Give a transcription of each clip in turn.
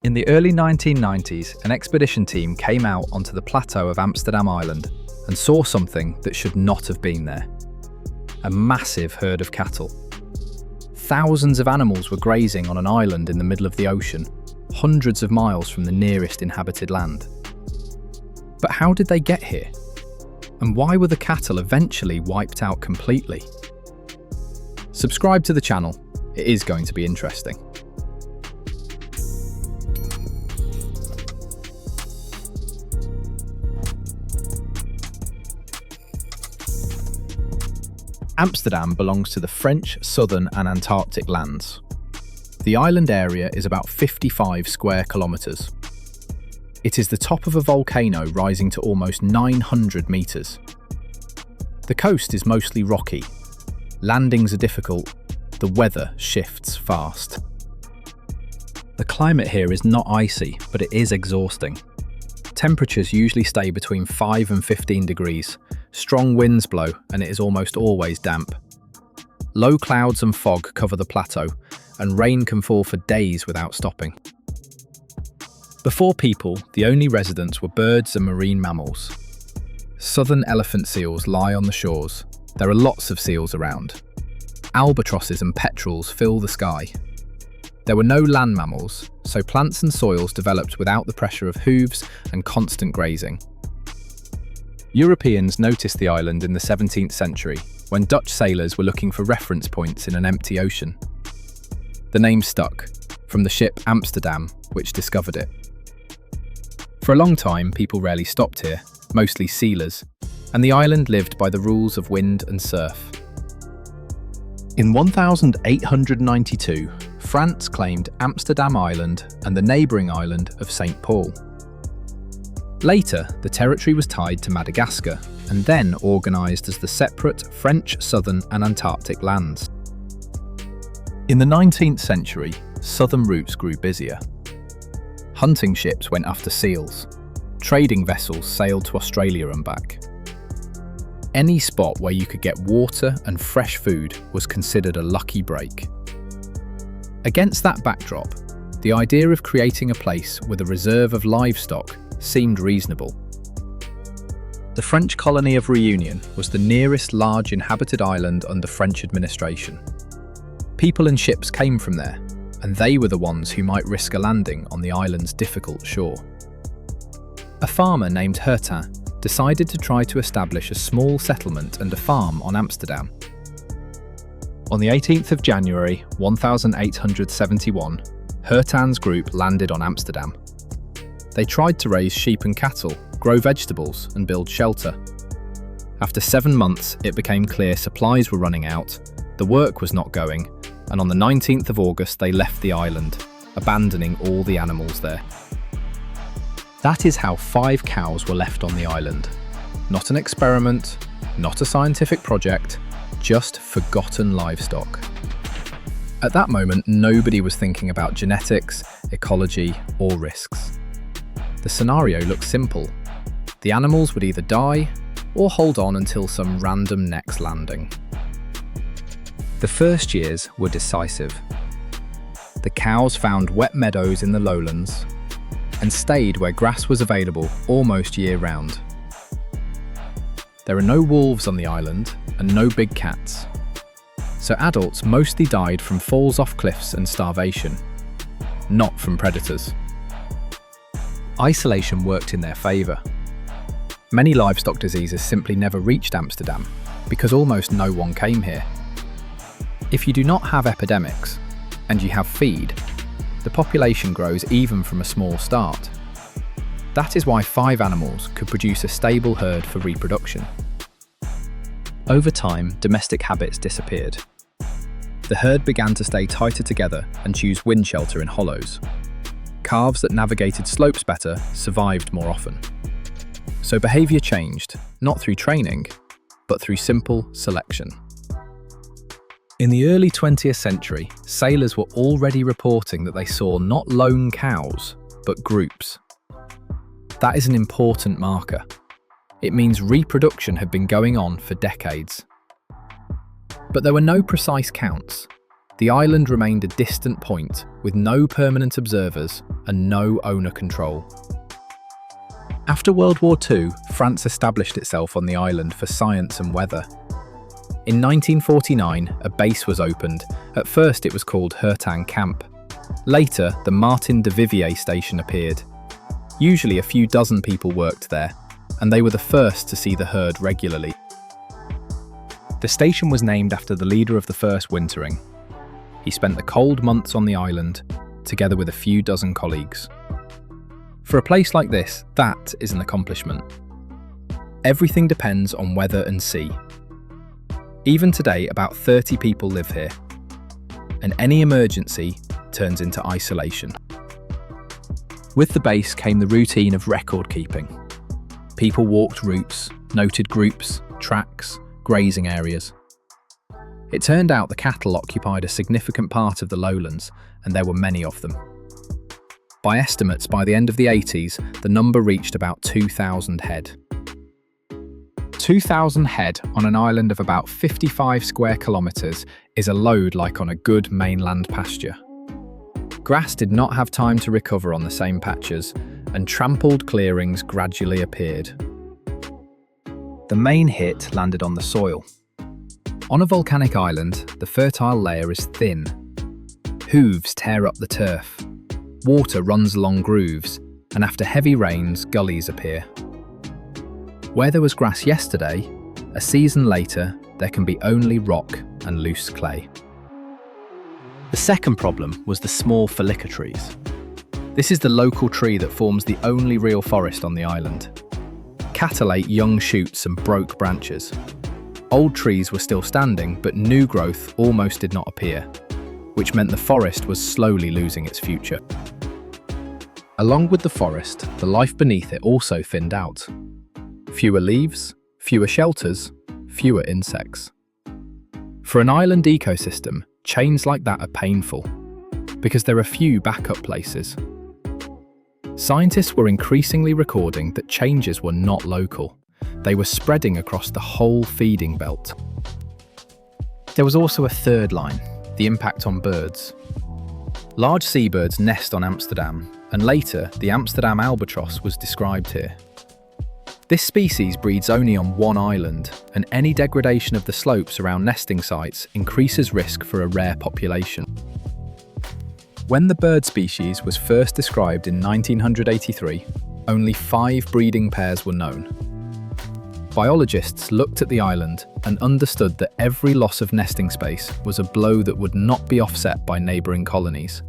In the early 1990s, an expedition team came out onto the plateau of Amsterdam Island and saw something that should not have been there. A massive herd of cattle. Thousands of animals were grazing on an island in the middle of the ocean, hundreds of miles from the nearest inhabited land. But how did they get here? And why were the cattle eventually wiped out completely? Subscribe to the channel, it is going to be interesting. Amsterdam belongs to the French southern and Antarctic lands. The island area is about 55 square kilometres. It is the top of a volcano rising to almost 900 metres. The coast is mostly rocky. Landings are difficult. The weather shifts fast. The climate here is not icy, but it is exhausting. Temperatures usually stay between 5 and 15 degrees. Strong winds blow and it is almost always damp. Low clouds and fog cover the plateau, and rain can fall for days without stopping. Before people, the only residents were birds and marine mammals. Southern elephant seals lie on the shores. There are lots of seals around. Albatrosses and petrels fill the sky. There were no land mammals, so plants and soils developed without the pressure of hooves and constant grazing. Europeans noticed the island in the 17th century when Dutch sailors were looking for reference points in an empty ocean. The name stuck, from the ship Amsterdam, which discovered it. For a long time, people rarely stopped here, mostly sealers, and the island lived by the rules of wind and surf. In 1892, France claimed Amsterdam Island and the neighbouring island of St. Paul. Later, the territory was tied to Madagascar and then organised as the separate French southern and Antarctic lands. In the 19th century, southern routes grew busier. Hunting ships went after seals. Trading vessels sailed to Australia and back. Any spot where you could get water and fresh food was considered a lucky break. Against that backdrop, the idea of creating a place with a reserve of livestock seemed reasonable. The French colony of Réunion was the nearest large inhabited island under French administration. People and ships came from there, and they were the ones who might risk a landing on the island's difficult shore. A farmer named Hertin decided to try to establish a small settlement and a farm on Amsterdam. On the 18th of January 1871, Hertin's group landed on Amsterdam. They tried to raise sheep and cattle, grow vegetables, and build shelter. After 7 months, it became clear supplies were running out, the work was not going, and on the 19th of August they left the island, abandoning all the animals there. That is how 5 cows were left on the island. Not an experiment, not a scientific project, just forgotten livestock. At that moment, nobody was thinking about genetics, ecology, or risks. The scenario looked simple. The animals would either die or hold on until some random next landing. The first years were decisive. The cows found wet meadows in the lowlands and stayed where grass was available almost year-round. There are no wolves on the island and no big cats, so adults mostly died from falls off cliffs and starvation, not from predators. Isolation worked in their favour. Many livestock diseases simply never reached Amsterdam because almost no one came here. If you do not have epidemics, and you have feed, the population grows even from a small start. That is why 5 animals could produce a stable herd for reproduction. Over time, domestic habits disappeared. The herd began to stay tighter together and choose wind shelter in hollows. Calves that navigated slopes better survived more often. So behaviour changed, not through training, but through simple selection. In the early 20th century, sailors were already reporting that they saw not lone cows, but groups. That is an important marker. It means reproduction had been going on for decades. But there were no precise counts. The island remained a distant point with no permanent observers and no owner control. After World War II, France established itself on the island for science and weather. In 1949, a base was opened. At first it was called Hertang Camp. Later, the Martin de Vivier station appeared. Usually a few dozen people worked there, and they were the first to see the herd regularly. The station was named after the leader of the first wintering. He spent the cold months on the island, together with a few dozen colleagues. For a place like this, that is an accomplishment. Everything depends on weather and sea. Even today, about 30 people live here, and any emergency turns into isolation. With the base came the routine of record keeping. People walked routes, noted groups, tracks, grazing areas. It turned out the cattle occupied a significant part of the lowlands, and there were many of them. By estimates, by the end of the 80s, the number reached about 2,000 head. 2,000 head on an island of about 55 square kilometres is a load like on a good mainland pasture. Grass did not have time to recover on the same patches, and trampled clearings gradually appeared. The main hit landed on the soil. On a volcanic island, the fertile layer is thin. Hooves tear up the turf. Water runs along grooves, and after heavy rains, gullies appear. Where there was grass yesterday, a season later, there can be only rock and loose clay. The second problem was the small Filica trees. This is the local tree that forms the only real forest on the island. Cattle ate young shoots and broke branches. Old trees were still standing, but new growth almost did not appear, which meant the forest was slowly losing its future. Along with the forest, the life beneath it also thinned out. Fewer leaves, fewer shelters, fewer insects. For an island ecosystem, changes like that are painful, because there are few backup places. Scientists were increasingly recording that changes were not local. They were spreading across the whole feeding belt. There was also a third line, the impact on birds. Large seabirds nest on Amsterdam, and later the Amsterdam albatross was described here. This species breeds only on one island, and any degradation of the slopes around nesting sites increases risk for a rare population. When the bird species was first described in 1983, only 5 breeding pairs were known. Biologists looked at the island and understood that every loss of nesting space was a blow that would not be offset by neighbouring colonies.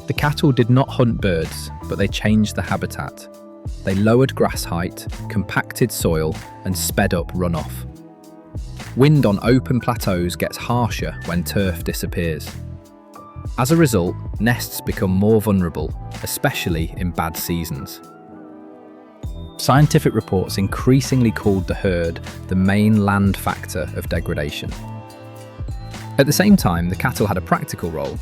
The cattle did not hunt birds, but they changed the habitat. They lowered grass height, compacted soil, and sped up runoff. Wind on open plateaus gets harsher when turf disappears. As a result, nests become more vulnerable, especially in bad seasons. Scientific reports increasingly called the herd the main land factor of degradation. At the same time, the cattle had a practical role.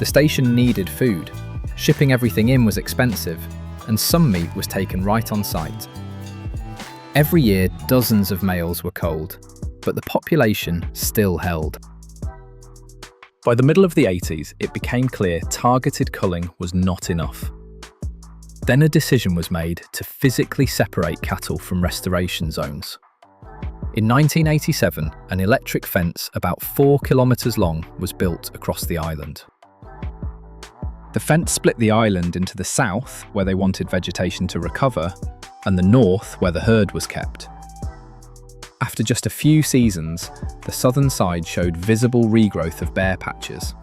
The station needed food, shipping everything in was expensive, and some meat was taken right on site. Every year, dozens of males were culled, but the population still held. By the middle of the 80s, it became clear targeted culling was not enough. Then a decision was made to physically separate cattle from restoration zones. In 1987, an electric fence about 4 kilometres long was built across the island. The fence split the island into the south, where they wanted vegetation to recover, and the north, where the herd was kept. After just a few seasons, the southern side showed visible regrowth of bare patches.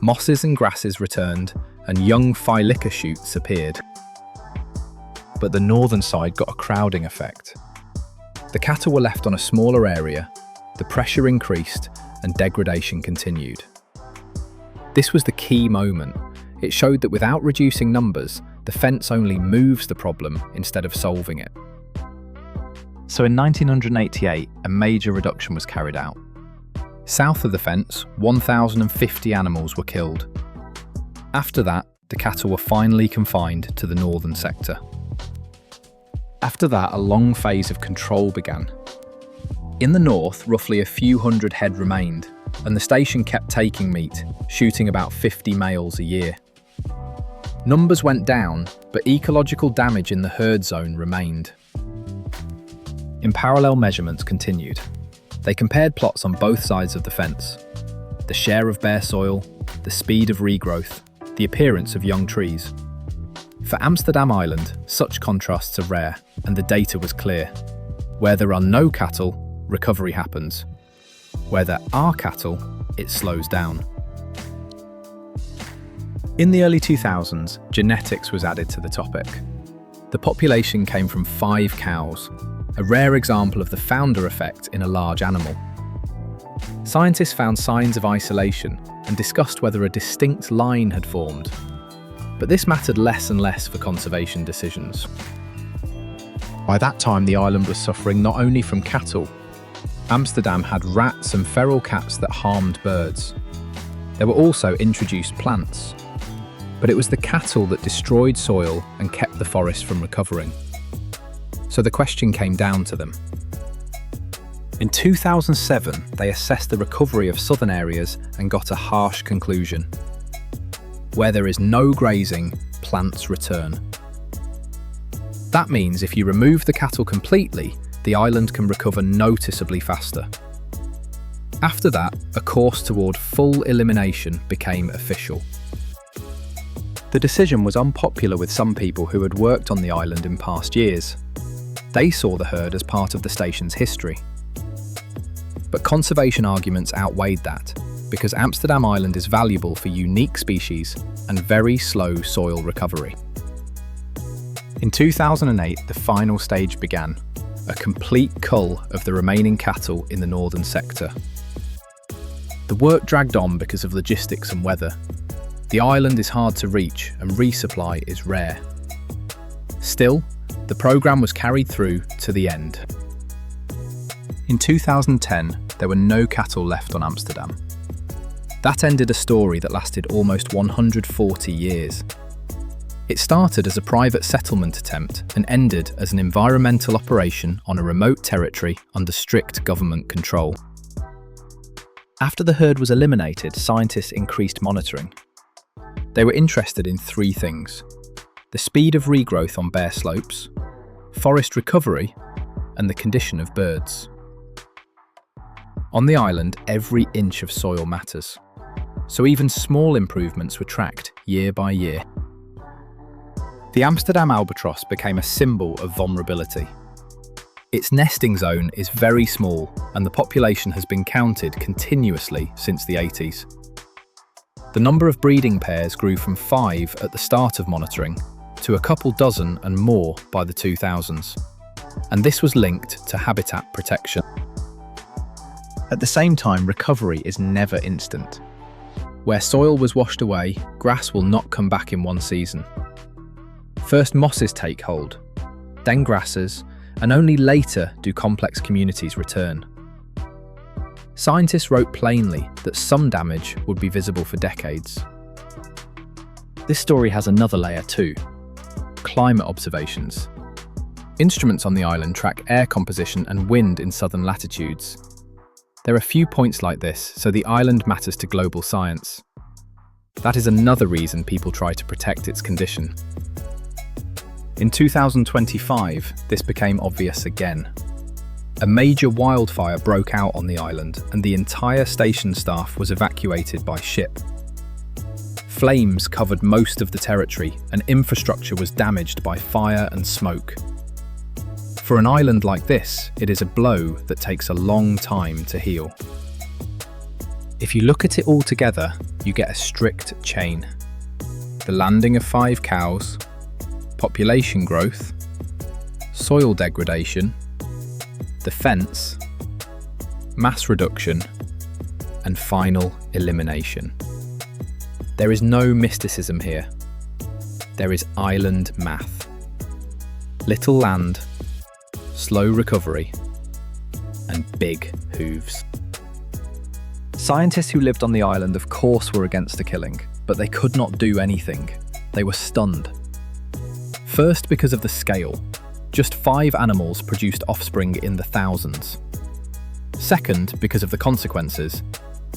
Mosses and grasses returned, and young Filica shoots appeared. But the northern side got a crowding effect. The cattle were left on a smaller area, the pressure increased, and degradation continued. This was the key moment. It showed that without reducing numbers, the fence only moves the problem instead of solving it. So in 1988, a major reduction was carried out. South of the fence, 1,050 animals were killed. After that, the cattle were finally confined to the northern sector. After that, a long phase of control began. In the north, roughly a few hundred head remained, and the station kept taking meat, shooting about 50 males a year. Numbers went down, but ecological damage in the herd zone remained. In parallel, measurements continued. They compared plots on both sides of the fence. The share of bare soil, the speed of regrowth, the appearance of young trees. For Amsterdam Island, such contrasts are rare, and the data was clear. Where there are no cattle, recovery happens. Where there are cattle, it slows down. In the early 2000s, genetics was added to the topic. The population came from 5 cows, a rare example of the founder effect in a large animal. Scientists found signs of isolation and discussed whether a distinct line had formed. But this mattered less and less for conservation decisions. By that time, the island was suffering not only from cattle. Amsterdam had rats and feral cats that harmed birds. There were also introduced plants. But it was the cattle that destroyed soil and kept the forest from recovering. So the question came down to them. In 2007, they assessed the recovery of southern areas and got a harsh conclusion. Where there is no grazing, plants return. That means if you remove the cattle completely, the island can recover noticeably faster. After that, a course toward full elimination became official. The decision was unpopular with some people who had worked on the island in past years. They saw the herd as part of the station's history. But conservation arguments outweighed that, because Amsterdam Island is valuable for unique species and very slow soil recovery. In 2008, the final stage began, a complete cull of the remaining cattle in the northern sector. The work dragged on because of logistics and weather. The island is hard to reach and resupply is rare. Still, the programme was carried through to the end. In 2010, there were no cattle left on Amsterdam. That ended a story that lasted almost 140 years. It started as a private settlement attempt and ended as an environmental operation on a remote territory under strict government control. After the herd was eliminated, scientists increased monitoring. They were interested in 3 things: the speed of regrowth on bare slopes, forest recovery, and the condition of birds. On the island, every inch of soil matters, so even small improvements were tracked year by year. The Amsterdam albatross became a symbol of vulnerability. Its nesting zone is very small, and the population has been counted continuously since the 80s. The number of breeding pairs grew from 5 at the start of monitoring to a couple dozen and more by the 2000s, and this was linked to habitat protection. At the same time, recovery is never instant. Where soil was washed away, grass will not come back in one season. First mosses take hold, then grasses, and only later do complex communities return. Scientists wrote plainly that some damage would be visible for decades. This story has another layer too: climate observations. Instruments on the island track air composition and wind in southern latitudes. There are few points like this, so the island matters to global science. That is another reason people try to protect its condition. In 2025, this became obvious again. A major wildfire broke out on the island, and the entire station staff was evacuated by ship. Flames covered most of the territory, and infrastructure was damaged by fire and smoke. For an island like this, it is a blow that takes a long time to heal. If you look at it all together, you get a strict chain. The landing of 5 cows, population growth, soil degradation, the fence, mass reduction, and final elimination. There is no mysticism here. There is island math. Little land, slow recovery, and big hooves. Scientists who lived on the island of course were against the killing, but they could not do anything. They were stunned. First, because of the scale. Just 5 animals produced offspring in the thousands. Second, because of the consequences.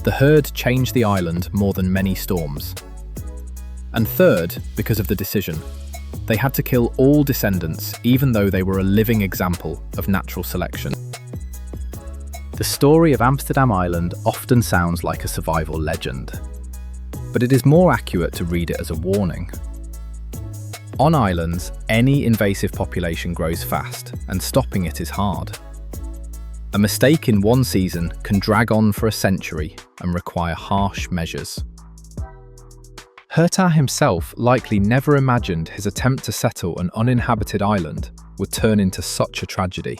The herd changed the island more than many storms. And third, because of the decision, they had to kill all descendants, even though they were a living example of natural selection. The story of Amsterdam Island often sounds like a survival legend, but it is more accurate to read it as a warning. On islands, any invasive population grows fast, and stopping it is hard. A mistake in one season can drag on for a century and require harsh measures. Herta himself likely never imagined his attempt to settle an uninhabited island would turn into such a tragedy.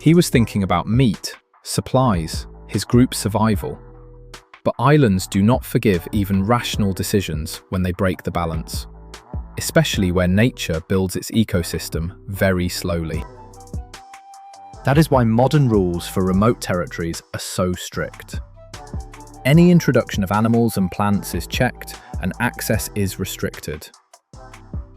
He was thinking about meat, supplies, his group's survival. But islands do not forgive even rational decisions when they break the balance, especially where nature builds its ecosystem very slowly. That is why modern rules for remote territories are so strict. Any introduction of animals and plants is checked, and access is restricted.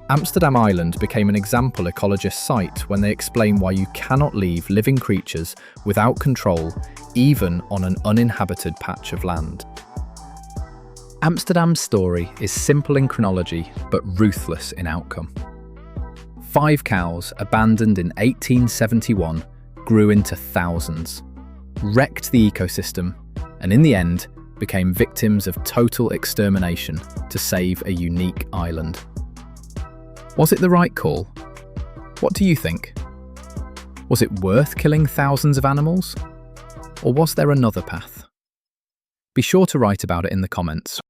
Amsterdam Island became an example ecologist cite when they explain why you cannot leave living creatures without control, even on an uninhabited patch of land. Amsterdam's story is simple in chronology, but ruthless in outcome. 5 cows, abandoned in 1871, grew into thousands, wrecked the ecosystem, and in the end, became victims of total extermination to save a unique island. Was it the right call? What do you think? Was it worth killing thousands of animals? Or was there another path? Be sure to write about it in the comments.